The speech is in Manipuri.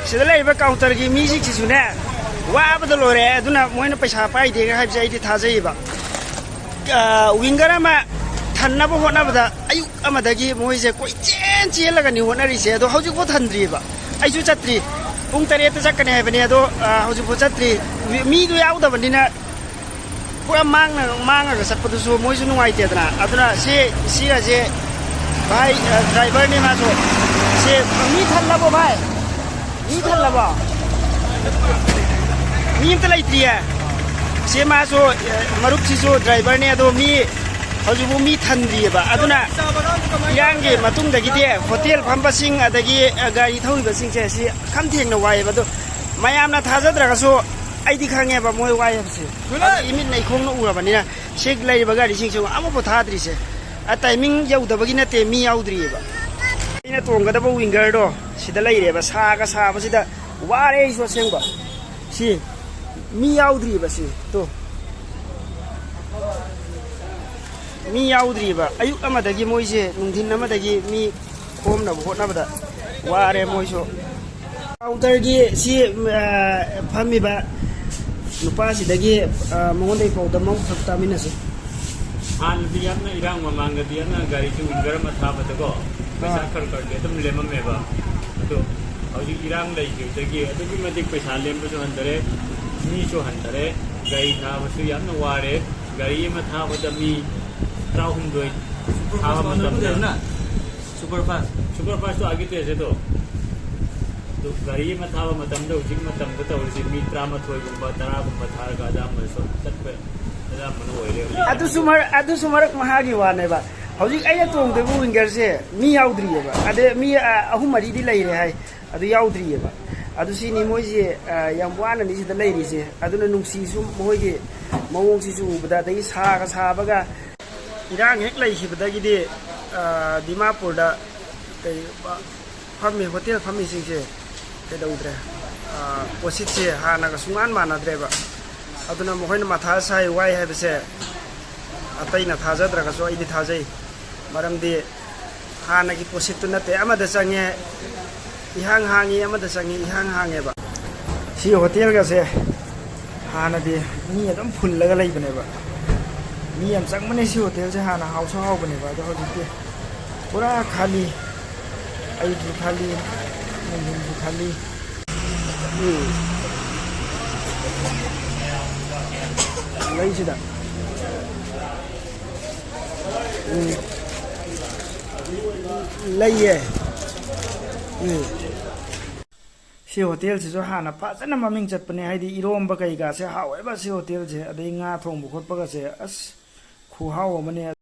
sida laiba counter gi music sisune waabada lore aduna moina paisa pai de ga habse aidi thajaiba winger ama thanna bo hona bada ayu amadagi moise koi chen chen laga ni hona ri se do hauji ko thandri ba aisu chatri pung tare ta sakane hai bani do hauji ko chatri mi do yaw da bandina pura mang ga sakpa du so moisu nuai te dana aduna si ra je bhai driver ni ma so se mi thalla bo bhai mi thalla ba mi ta lai triya se ma so marup si so driver ne do mi hauji bu mi thandri ba aduna yang ge matung da gi de hotel phamba sing adagi gari thoi ba sing se si kham theng na wai ba do mayam na thaja dra ga so ai di khange ba moi wai ba se imit nei khong na ura ba ni na sek lai ba gari sing so amu po thadri se a timing yau da ba gi na te mi yaudri ba ina tong ga da ba winger do sida lai re ba sa ga sa ba sida ware so seng ba si mi yaudri ba si to mi yaudri ba ayuk amadagi moise nungthin amadagi mi khom na hot na bada ware moiso counter gi si phami ba nupa si dagi mongon dai pau da mong thakta minase han biyan na irang mamanga biyan na gari chu winger ma tha bada go paisa kar de tum lemam me ba to hauji irang lai ge dagi adagi madik paisa lem bu handare mi chu handare gari tha basu yan na ware gari ma tha bada mi trau hum doi hawa matam na super fast to agi te se to gari ma tha matam do jing matam ko to si mi trama thoi gumba tara gumba thar ga da ma so tat pe da man oi le adu sumar mahagi wa ne ba hauji ai tong de winger se mi yaudri ba ade mi ahum mari di lai re hai adu yaudri ba adu si ni moje yam wana ni sida lai ri se adu na nungsi su moje mawong si su bada dai sa ga sa ba ga irang hek lai hi bada gi de dimapur da kai phami hotel phami sing se ke daudre posit se hana ga sungan mana dre ba aduna mohoin matha sai wai ha bese atai na thaja dra ga so idi thajai maram de hana gi posit tu na te amada sange ihang hangi amada sange ihang hange ba si hotel ga se hana de ni adam phul laga lai bane ba mi am sang mane si hotel se hana haus hau bane ba do hojite pura khali ai ji khali min ji khali lai sida lai ye si hotel se so hana phajana maming chatpane haidi iromba kai ga se hawe ba si hotel je adai nga thong bu khot pa ga se as khu haw mane